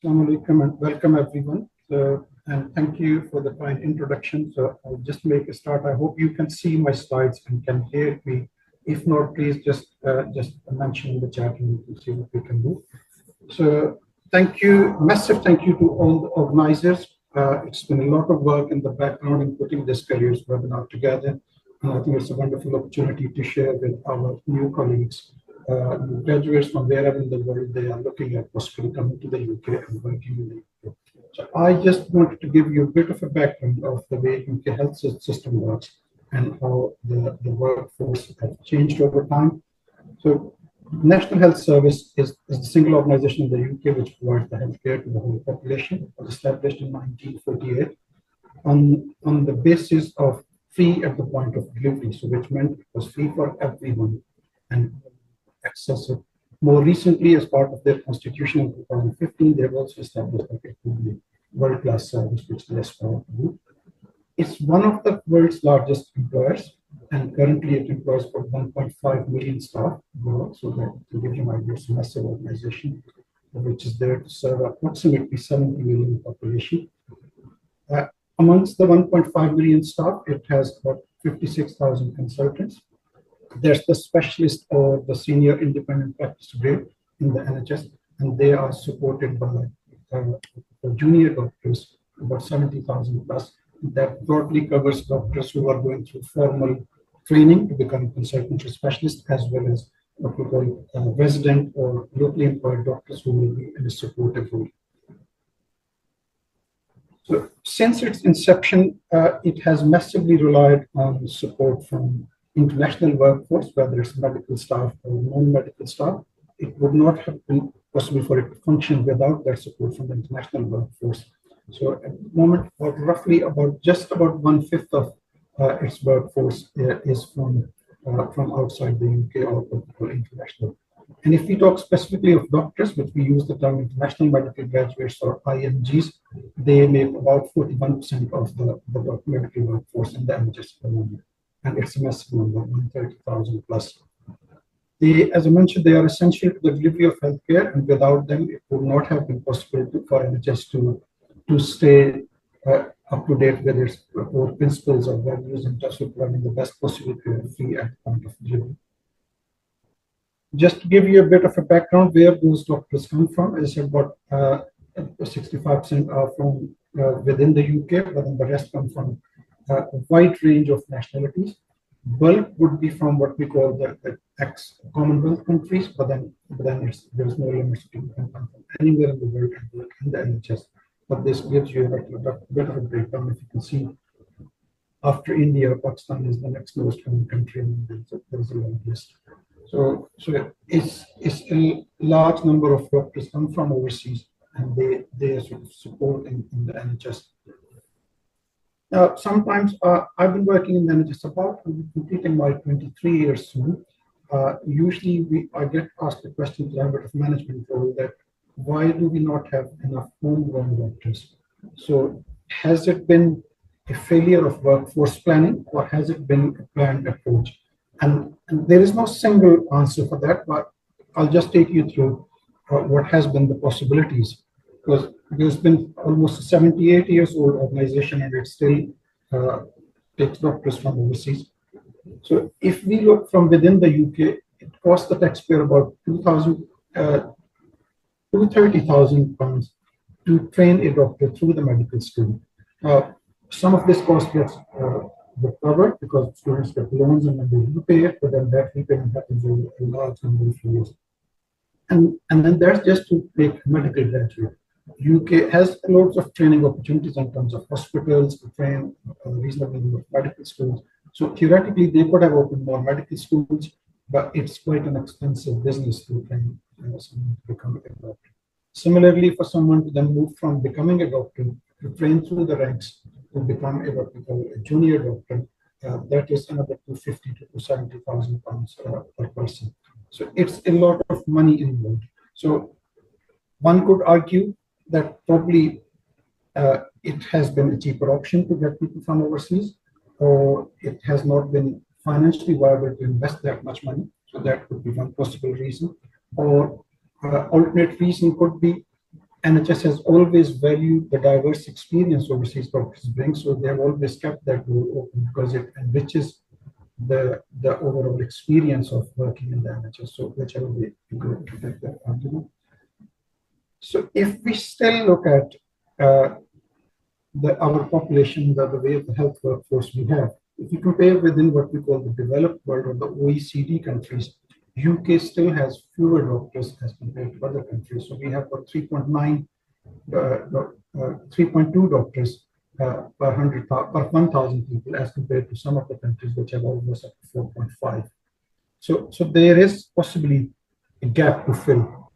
Assalamu alaikum and welcome everyone. And thank you for the kind introduction. So I'll just make a start. I hope you can see my slides and can hear me. If not, please just mention in the chat and we can see what we can do. So thank you, massive thank you to all the organizers. It's been a lot of work in the background in putting this careers webinar together. And I think it's a wonderful opportunity to share with our new colleagues, new graduates from wherever in the world they are looking at possibly coming to the UK and working in the UK. So I just wanted to give you a bit of a background of the way UK health system works and how the workforce has changed over time. So National Health Service is the single organization in the UK which provides the healthcare to the whole population. It was established in 1948 on the basis of free at the point of delivery, so which meant it was free for everyone and accessible. More recently, as part of their constitution in 2015, they have also established that it would be world-class service, which they aspire to do. It's one of the world's largest employers, and currently it employs about 1.5 million staff. So that to give you an idea, it's a massive organization which is there to serve approximately 70 million population. Amongst the 1.5 million staff, it has about 56,000 consultants. There's the specialist or the senior independent practice grade in the NHS, and they are supported by junior doctors, about 70,000 plus. That broadly covers doctors who are going through formal training to become consultant or specialist, as well as what we call resident or locally employed doctors who will be in a supportive role. So since its inception, it has massively relied on support from international workforce, whether it's medical staff or non-medical staff. It would not have been possible for it to function without that support from the international workforce. So at the moment, just about 1/5 of its workforce is from outside the UK or international. And if we talk specifically of doctors, which we use the term international medical graduates or IMGs, they make about 41% of the medical workforce in the NHS at the moment. And it's a massive number, 130,000 plus. As I mentioned, they are essential to the delivery of healthcare, and without them, it would not have been possible for NHS to stay up to date with its core principles or values in terms of providing the best possible care free at the point of delivery. Just to give you a bit of a background where those doctors come from, as I said, about 65% are from within the UK, but then the rest come from a wide range of nationalities. Bulk would be from what we call the ex-Commonwealth countries, but then there's no limits to come from anywhere in the world and work in the NHS. But this gives you a bit of a breakdown. If you can see, after India, Pakistan is the next most common country, and there's a long list. So it's a large number of doctors come from overseas, and they are sort of supporting in the NHS. Sometimes I've been working in the NHS about completing my 23 years soon. Usually I get asked the question to a bit of management role that why do we not have enough homegrown doctors? So has it been a failure of workforce planning, or has it been a planned approach? And there is no single answer for that, but I'll just take you through what has been the possibilities. Because there's been almost a 78 years old organization, and it still takes doctors from overseas. So if we look from within the UK, it costs the taxpayer about £30,000 to train a doctor through the medical school. Some of this cost gets recovered because students get loans and then they repay it, but then that repayment happens over a large number of years. And then that's just to make a medical graduate. UK has lots of training opportunities in terms of hospitals to train a reasonable number of medical schools. So theoretically, they could have opened more medical schools, but it's quite an expensive business to train someone to become a doctor. Similarly, for someone to then move from becoming a doctor to train through the ranks to become what we call a junior doctor, that is another £250,000 to £70,000 per person. So it's a lot of money involved. So one could argue that probably it has been a cheaper option to get people from overseas, or it has not been financially viable to invest that much money. So that could be one possible reason. Or alternate reason could be NHS has always valued the diverse experience overseas doctors bring, so they have always kept that door open because it enriches the overall experience of working in the NHS. So whichever way you go to take that argument. So if we still look at our population, the way of the health workforce we have, if you compare within what we call the developed world or the OECD countries, UK still has fewer doctors as compared to other countries. So we have about 3.2 doctors per 1,000 people as compared to some of the countries which have almost up to 4.5. So there is possibly a gap to fill.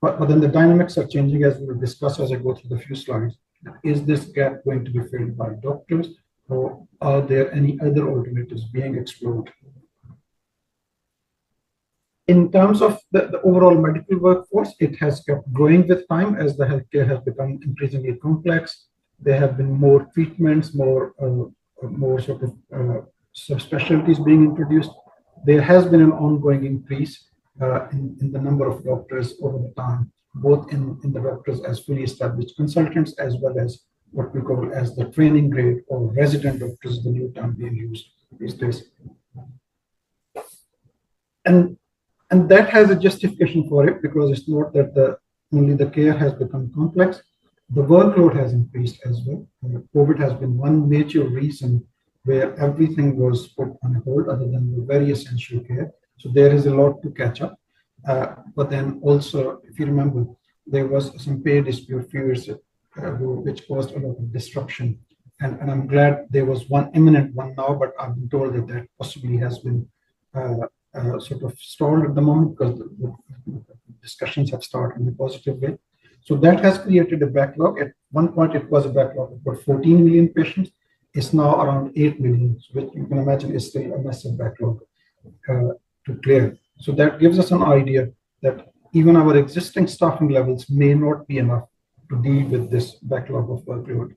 But then the dynamics are changing as we will discuss as I go through the few slides. Is this gap going to be filled by doctors, or are there any other alternatives being explored? In terms of the overall medical workforce, it has kept growing with time as the healthcare has become increasingly complex. There have been more treatments, more sort of subspecialties being introduced. There has been an ongoing increase in the number of doctors over the time, both in the doctors as fully established consultants as well as what we call as the training grade or resident doctors, the new term being used these days. And that has a justification for it because it's not that only the care has become complex, the workload has increased as well. COVID has been one major reason where everything was put on hold other than the very essential care. So there is a lot to catch up. But then also, if you remember, there was some pay dispute a few years which caused a lot of disruption. And I'm glad there was one imminent one now, but I've been told that that possibly has been sort of stalled at the moment because the discussions have started in a positive way. So that has created a backlog. At one point, it was a backlog of about 14 million patients. It's now around 8 million, which you can imagine is still a massive backlog to clear. So that gives us an idea that even our existing staffing levels may not be enough to deal with this backlog of workload.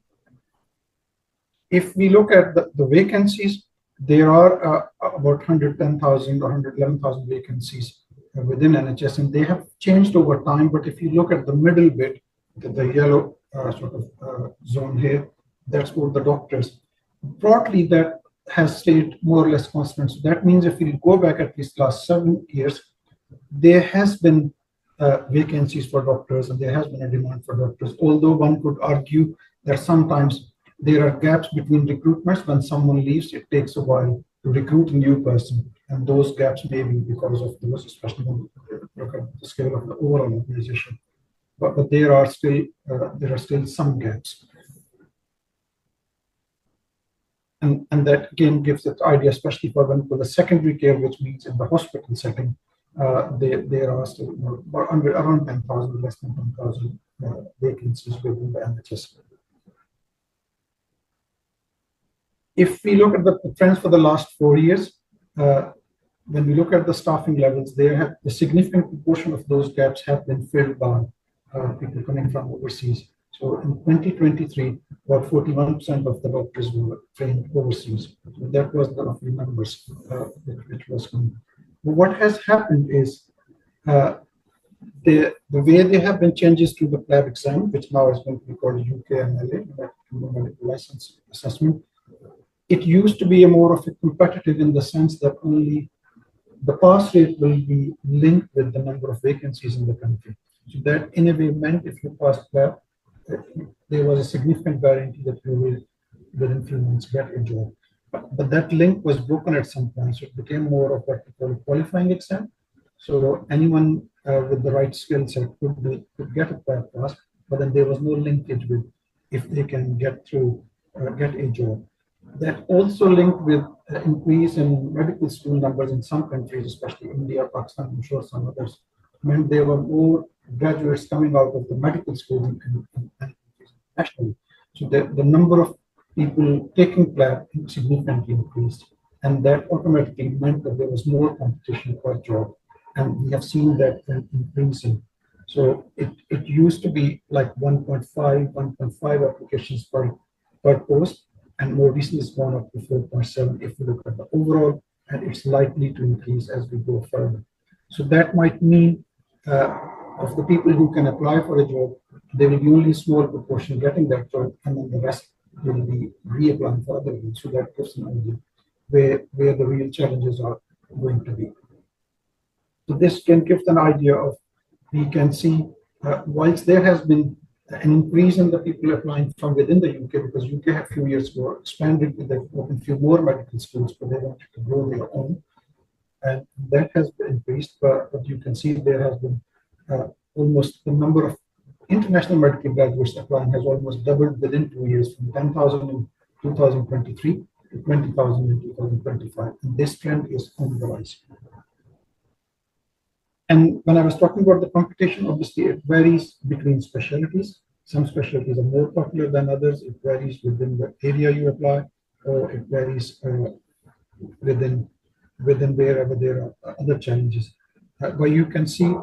If we look at the vacancies, there are about 110,000 or 111,000 vacancies within NHS, and they have changed over time. But if you look at the middle bit, the yellow sort of zone here, that's for the doctors. Broadly, that has stayed more or less constant. So that means if you go back at least last 7 years, there has been vacancies for doctors and there has been a demand for doctors. Although one could argue that sometimes there are gaps between recruitments. When someone leaves, it takes a while to recruit a new person. And those gaps may be because of those, especially when you look at the scale of the overall organization. But there are still some gaps. And that again gives that idea, especially for the secondary care, which means in the hospital setting, there are still around 10,000, less than 10,000 vacancies within the NHS. If we look at the trends for the last 4 years, when we look at the staffing levels, the significant proportion of those gaps have been filled by people coming from overseas. So in 2023, about 41% of the doctors were trained overseas. So that was the roughly numbers which was coming. But what has happened is the way there have been changes to the PLAB exam, which now is going to be called UKMLA, medical license assessment. It used to be a more of a competitive in the sense that only the pass rate will be linked with the number of vacancies in the country. So that in a way meant if you passed PLAB, there was a significant guarantee that you will within a few months get a job. But that link was broken at some point, so it became more of what we call a qualifying exam. So anyone with the right skill set could get a PLAB pass, but then there was no linkage with if they can get a job. That also linked with increase in medical school numbers in some countries, especially India, Pakistan, I'm sure some others, meant there were more graduates coming out of the medical schools nationally. So the number of people taking PLAB significantly increased. And that automatically meant that there was more competition for a job. And we have seen that increasing. So it used to be like 1.5 applications per post. And more recently, it's gone up to 4.7 if we look at the overall, and it's likely to increase as we go further. So that might mean of the people who can apply for a job, there will be only a small proportion getting that job, and then the rest will be reapplying for other roles. So that gives an idea where the real challenges are going to be. So this can give an idea of, we can see, whilst there has been an increase in the people applying from within the UK, because UK a few years ago expanded, they've opened a few more medical schools, but they wanted to grow their own, and that has been increased. But you can see there has been almost the number of international medical graduates applying has almost doubled within 2 years, from 10,000 in 2023 to 20,000 in 2025. And this trend is on the rise. And when I was talking about the competition, obviously it varies between specialties. Some specialties are more popular than others. It varies within the area you apply, or it varies within wherever there are other challenges. But you can see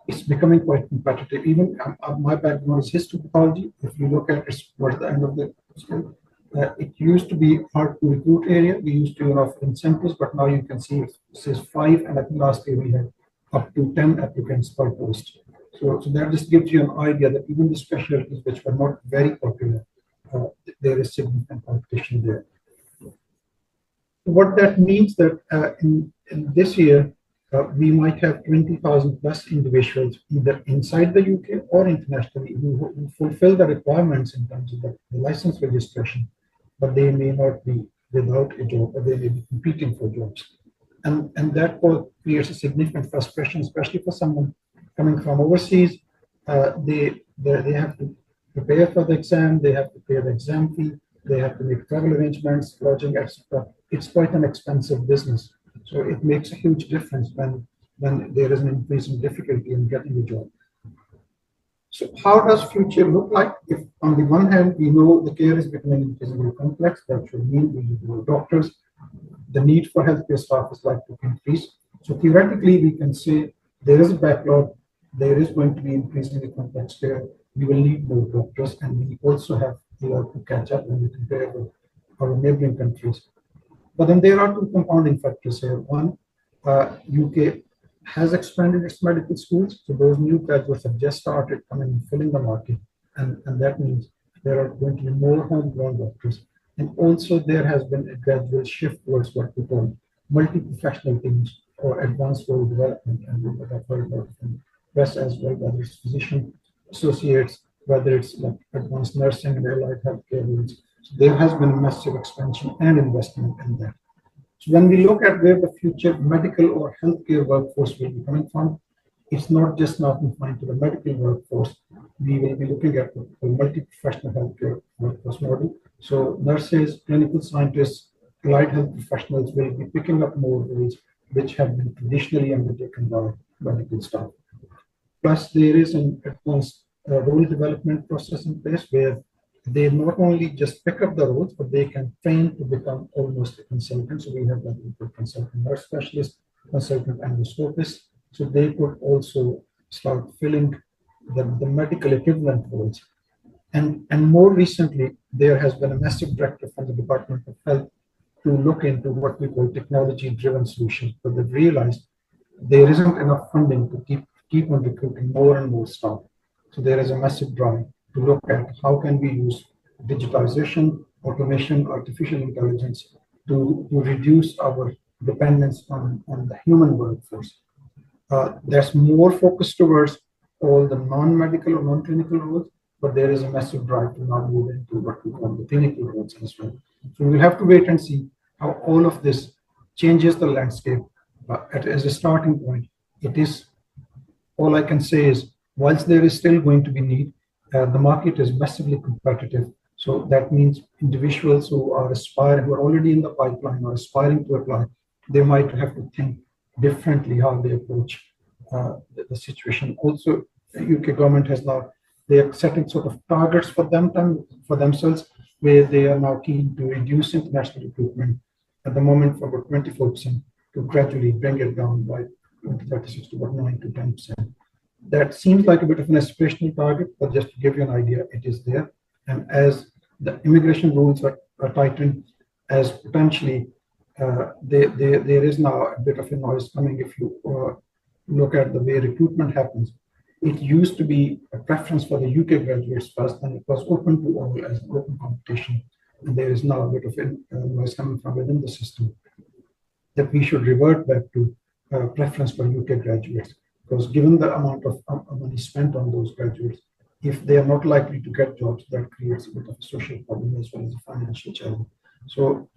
it's becoming quite competitive. Even my background is histopathology. If you look at it towards the end of the school, it used to be hard to recruit area. We used to offer incentives, but now you can see it says 5, and I think last year we had up to 10 applicants per post. So that just gives you an idea that even the specialties which were not very popular, there is significant competition there. What that means that in this year, we might have 20,000 plus individuals either inside the UK or internationally who fulfill the requirements in terms of the license registration, but they may not be without a job, or they may be competing for jobs. And that creates a significant frustration, especially for someone coming from overseas. They have to prepare for the exam, they have to pay the exam fee, they have to make travel arrangements, lodging, etc. It's quite an expensive business. So it makes a huge difference when there is an increasing difficulty in getting a job. So how does future look like? If on the one hand, we know the care is becoming increasingly complex, that should mean we need more doctors. The need for healthcare staff is likely to increase. So theoretically, we can say there is a backlog, there is going to be increasingly complex care. We will need more doctors, and we also have a lot to catch up when we compare with our neighboring countries. But then there are two compounding factors here. One, UK has expanded its medical schools, so those new graduates have just started coming and filling the market, and that means there are going to be more homegrown doctors. And also there has been a gradual shift towards what we call multi-professional teams or advanced role development, and we have heard about from press as well, whether it's physician associates, whether it's like advanced nursing and allied healthcare roles. So there has been a massive expansion and investment in that. So when we look at where the future medical or healthcare workforce will be coming from, it's not just now confined to the medical workforce. We will be looking at the multi-professional healthcare workforce model. So nurses, clinical scientists, allied health professionals will be picking up more roles which have been traditionally undertaken by medical staff. Plus, there is an advanced role development process in place where they not only just pick up the roles, but they can train to become almost a consultant. So we have what we call consultant nurse specialist, consultant endoscopist. So they could also start filling the medical equivalent roles. And more recently, there has been a massive directive from the Department of Health to look into what we call technology-driven solutions. But they've realized there isn't enough funding to keep on recruiting more and more staff. So there is a massive drive to look at how can we use digitization, automation, artificial intelligence to reduce our dependence on the human workforce. There's more focus towards all the non-medical or non-clinical roles, but there is a massive drive to now move into what we call the clinical roles as well. So we'll have to wait and see how all of this changes the landscape. As a starting point, it is, all I can say is, whilst there is still going to be need, the market is massively competitive. So that means individuals who are aspiring, who are already in the pipeline or aspiring to apply, they might have to think differently how they approach the situation. Also, the UK government has now, they are setting sort of targets for themselves, where they are now keen to reduce international recruitment at the moment from about 24% to gradually bring it down by 2036 to about 9 to 10%. That seems like a bit of an aspirational target, but just to give you an idea, it is there. And as the immigration rules are tightened, as potentially there is now a bit of a noise coming if you look at the way recruitment happens. It used to be a preference for the UK graduates first, and it was open to all as an open competition. And there is now a bit of noise coming from within the system that we should revert back to preference for UK graduates, because given the amount of money spent on those graduates, if they are not likely to get jobs, that creates a bit of a social problem as well as a financial challenge. So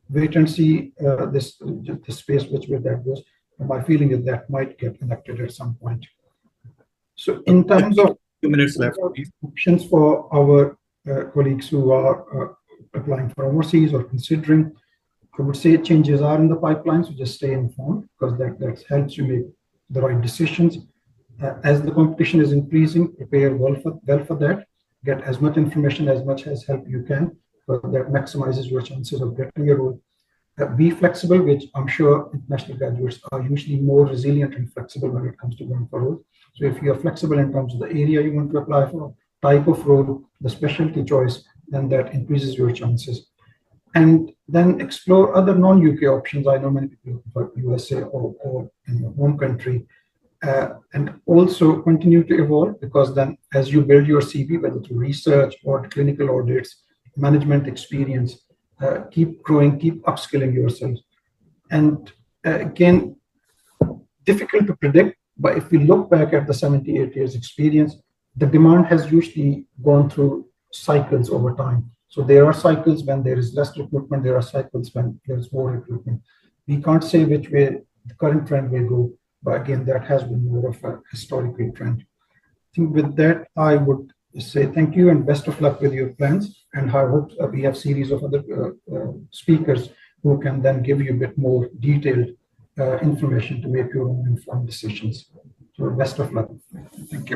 wait and see the space where that goes. And my feeling is that might get enacted at some point. So in terms of 2 minutes left, please. Options for our colleagues who are applying for overseas or considering, I would say changes are in the pipeline, so just stay informed, because that helps you make the right decisions. As the competition is increasing, prepare well for that. Get as much information, as much as help you can, because that maximizes your chances of getting a role. Be flexible, which I'm sure international graduates are usually more resilient and flexible when it comes to going for roles. So if you are flexible in terms of the area you want to apply for, type of role, the specialty choice, then that increases your chances. And then explore other non-UK options. I know many people look for USA or in your home country. And also continue to evolve, because then as you build your CV, whether through research or clinical audits, management experience, keep growing, keep upskilling yourself. And again, difficult to predict, but if we look back at the 78 years experience, the demand has usually gone through cycles over time. So there are cycles when there is less recruitment, there are cycles when there's more recruitment. We can't say which way the current trend will go, but again, that has been more of a historical trend. I think with that, I would say thank you and best of luck with your plans. And I hope we have series of other speakers who can then give you a bit more detailed information to make your own informed decisions. So best of luck. Thank you.